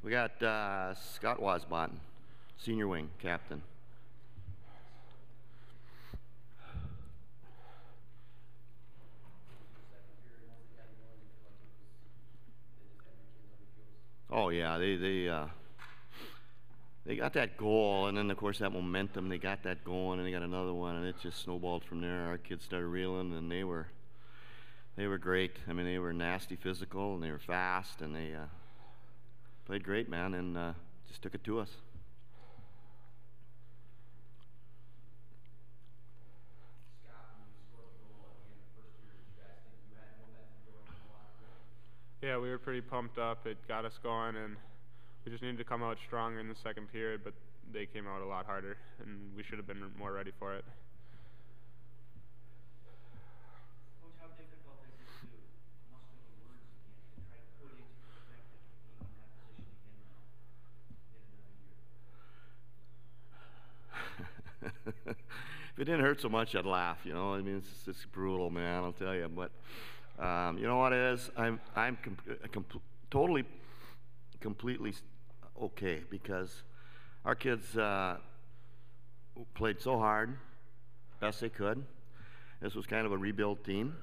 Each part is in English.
We got Scott Wasbotton, senior wing captain. Oh yeah, they got that goal, and then of course that momentum. They got that going, and they got another one, and it just snowballed from there. Our kids started reeling, and they were great. I mean, they were nasty physical, and they were fast, and they played great, man, and just took it to us. Yeah, we were pretty pumped up. It got us going, and we just needed to come out stronger in the second period, but they came out a lot harder, and we should have been more ready for it. Coach, how difficult is it to muster the words again, to try to put into perspective being in that position again now, yet another year? If it didn't hurt so much, I'd laugh. You know, I mean, it's brutal, man. I'll tell you. But you know what it is? I'm totally, completely okay because our kids played so hard, best they could. This was kind of a rebuild team,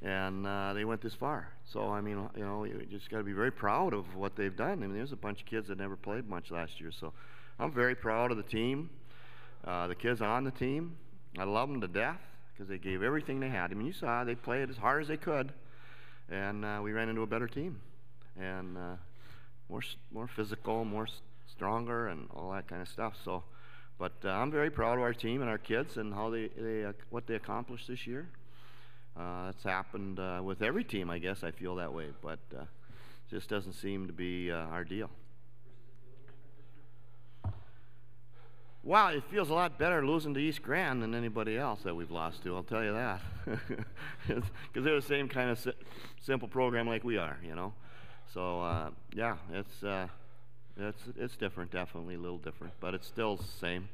and they went this far. So I mean, you know, you just got to be very proud of what they've done. I mean, there's a bunch of kids that never played much last year, so I'm very proud of the team. The kids on the team, I love them to death because they gave everything they had. I mean, you saw they played as hard as they could, and we ran into a better team, and more physical, more stronger, and all that kind of stuff. So, but I'm very proud of our team and our kids and how what they accomplished this year. It's happened with every team, I guess. I feel that way, but just doesn't seem to be our deal. Wow, it feels a lot better losing to East Grand than anybody else that we've lost to, I'll tell you that. Because they're the same kind of simple program like we are, you know. So, yeah, it's different, definitely a little different, but it's still the same.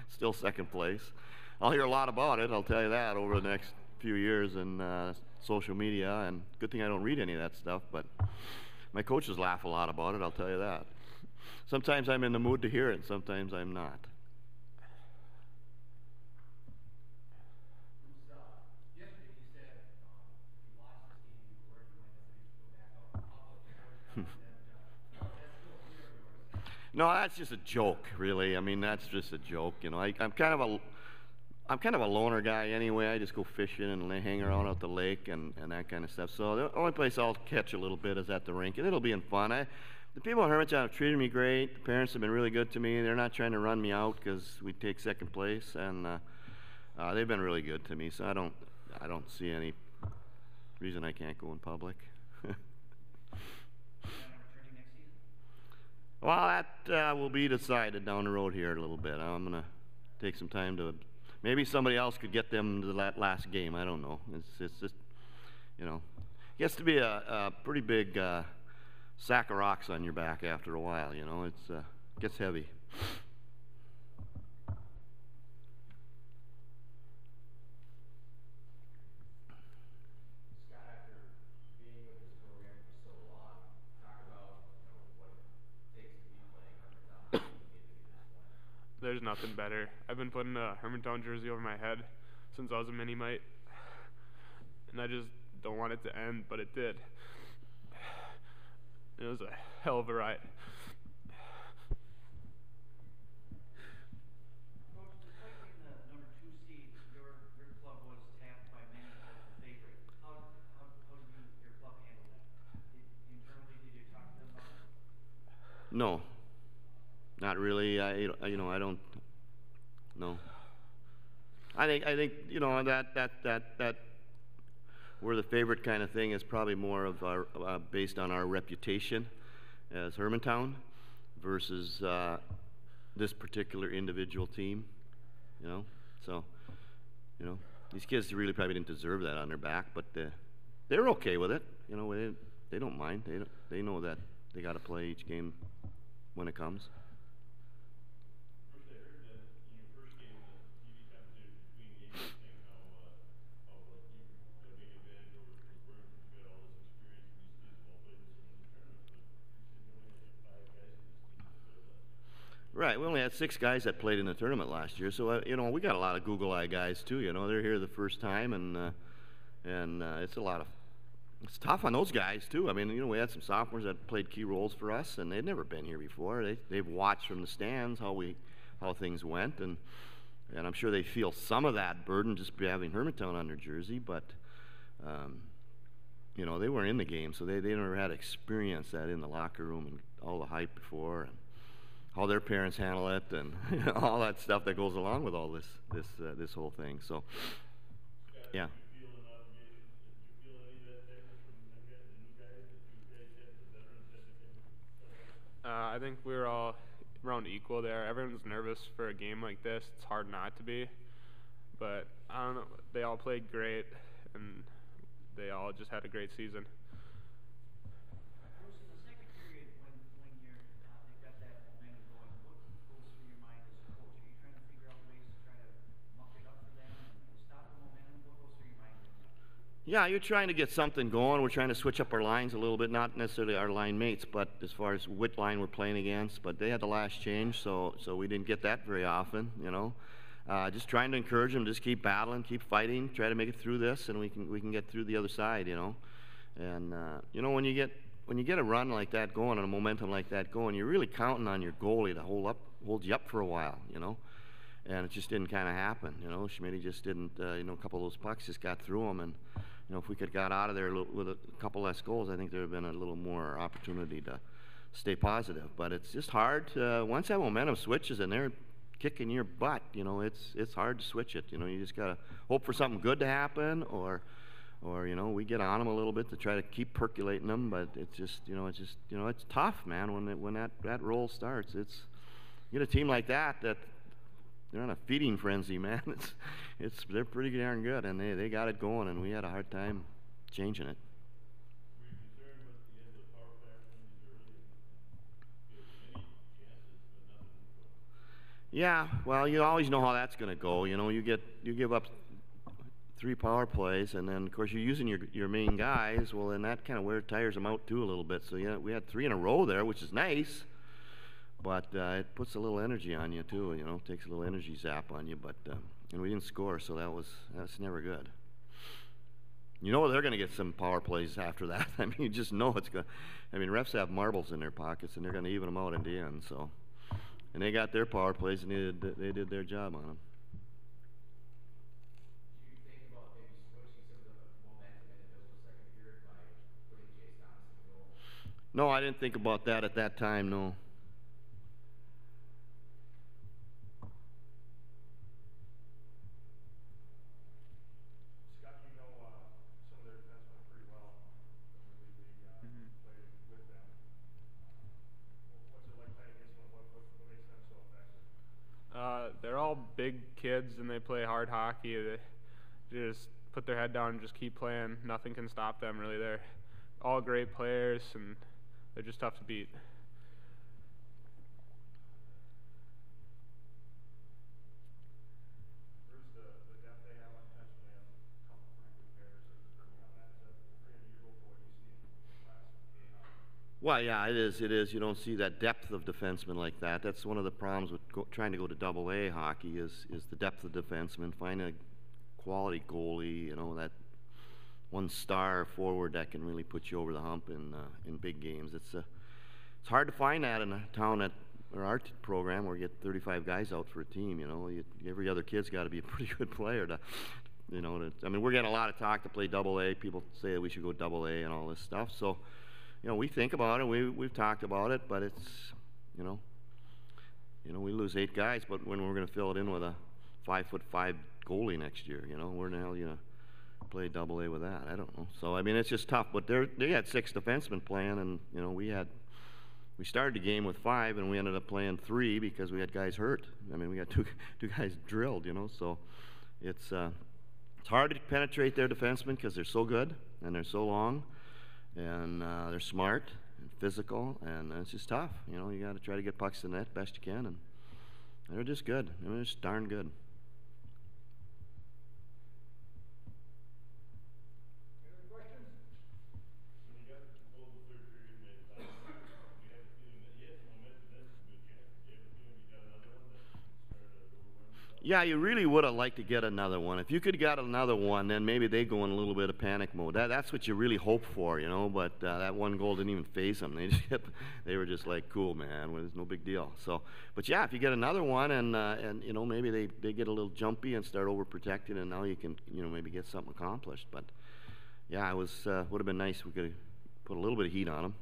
Still second place. I'll hear a lot about it, I'll tell you that, over the next few years in social media, and good thing I don't read any of that stuff, but my coaches laugh a lot about it, I'll tell you that. Sometimes I'm in the mood to hear it, sometimes I'm not. No, that's just a joke, really. I mean, that's just a joke. You know, I'm kind of a loner guy anyway. I just go fishing and hang around out the lake and that kind of stuff. So the only place I'll catch a little bit is at the rink, and it'll be in fun. The people in Hermantown have treated me great. The parents have been really good to me. They're not trying to run me out because we take second place, and they've been really good to me. So I don't see any reason I can't go in public. Well, that will be decided down the road here a little bit. I'm going to take some time to, maybe somebody else could get them to that last game. I don't know. It's just, you know, it gets to be a pretty big sack of rocks on your back after a while, you know. It gets heavy. There's nothing better. I've been putting a Hermantown jersey over my head since I was a mini-mite, and I just don't want it to end, but it did. It was a hell of a ride. Coach, despite being the number 2 seed, your club was tapped by many as the favorite. How did your club handle that? Internally, did you talk to them about it? No. Not really. I don't. No. I think you know that we're the favorite kind of thing is probably more of our based on our reputation as Hermantown versus this particular individual team. You know, so you know these kids really probably didn't deserve that on their back, but they're okay with it. You know, they don't mind. They know that they got to play each game when it comes. Right, we only had 6 guys that played in the tournament last year, so you know, we got a lot of Google Eye guys too. You know, they're here the first time, and it's a lot of it's tough on those guys too. I mean, you know, we had some sophomores that played key roles for us, and they'd never been here before. They've watched from the stands how things went, and I'm sure they feel some of that burden just having Hermantown on their jersey, but you know, they weren't in the game, so they never had experience that in the locker room and all the hype before. And how their parents handle it, and you know, all that stuff that goes along with all this whole thing. So, yeah. I think we were all around equal there. Everyone's nervous for a game like this. It's hard not to be, but I don't know. They all played great, and they all just had a great season. Bruce, in the second period, when you're they've got that momentum going, what goes through your mind as a coach? Are you trying to figure out ways to try to muck it up for them and stop the momentum? What goes through your mind during that? Yeah, you're trying to get something going. We're trying to switch up our lines a little bit, not necessarily our line mates, but as far as what line we're playing against. But they had the last change, so we didn't get that very often, you know. Just trying to encourage them, just keep battling, keep fighting, try to make it through this, and we can get through the other side, you know. And you know, when you get a run like that going and a momentum like that going, you're really counting on your goalie to hold you up for a while, you know. And it just didn't kind of happen, you know. Schmidt just didn't, you know, a couple of those pucks just got through him, and you know, if we could have got out of there with a couple less goals, I think there would have been a little more opportunity to stay positive. But it's just hard once that momentum switches and they're kicking your butt, you know, it's hard to switch it. You know, you just gotta hope for something good to happen, or you know, we get on them a little bit to try to keep percolating them. But it's just it's tough, man. When that roll starts, you get a team like that they're on a feeding frenzy, man. They're pretty darn good, and they got it going, and we had a hard time changing it. Were you concerned with the end of the power play opportunities early? Many chances, but nothing. Yeah, well, you always know how that's going to go. You know, you give up 3 power plays, and then of course you're using your main guys. Well, then that kind of tires them out too a little bit. So yeah, we had 3 in a row there, which is nice. But it puts a little energy on you too, you know, takes a little energy zap on you. But and we didn't score, so that's never good. You know they're going to get some power plays after that. I mean, you just know it's going. I mean, refs have marbles in their pockets, and they're going to even them out in the end. So, and they got their power plays, and they did their job on them. Did you think about maybe switching some of the momentum in the middle of the second period by putting Jace Thomas in the goal? No, I didn't think about that at that time. No. They're all big kids, and they play hard hockey. They just put their head down and just keep playing. Nothing can stop them, really. They're all great players, and they're just tough to beat. Bruce, the depth they have on defense, they have a couple pretty good pairs coming out of that. Is that pretty unusual for what you see in the last game? Well, yeah, it is. It is. You don't see that depth of defensemen like that. That's one of the problems with trying to go to Double-A hockey is the depth of defensemen. Find a quality goalie, you know, that one star forward that can really put you over the hump in big games. It's hard to find that in a town or our program where you get 35 guys out for a team. You know, every other kid's got to be a pretty good player to. You know, I mean, we're getting a lot of talk to play Double-A. People say that we should go Double-A and all this stuff. So. You know, we think about it. We've talked about it, but it's, you know, we lose 8 guys, but when we're going to fill it in with a 5'5" goalie next year, you know, where the hell you gonna play Double-A with that? I don't know. So I mean, it's just tough. But they had 6 defensemen playing, and you know, we started the game with 5, and we ended up playing 3 because we had guys hurt. I mean, we got two guys drilled, you know. So it's hard to penetrate their defensemen because they're so good and they're so long. And they're smart and physical, and it's just tough. You know, you got to try to get pucks in the net best you can, and they're just good. I mean, they're just darn good. Any other questions? When you got to the third period, you had the feeling that you had some momentum, this is a good chance. You had the feeling you got Yeah, you really would have liked to get another one. If you could get another one, then maybe they go in a little bit of panic mode. That's what you really hope for, you know. But that one goal didn't even faze them. They were just like, cool, man. Well, it's no big deal. So, but yeah, if you get another one, and you know, maybe they get a little jumpy and start overprotecting, and now you can, you know, maybe get something accomplished. But yeah, it was would have been nice if we could have put a little bit of heat on them.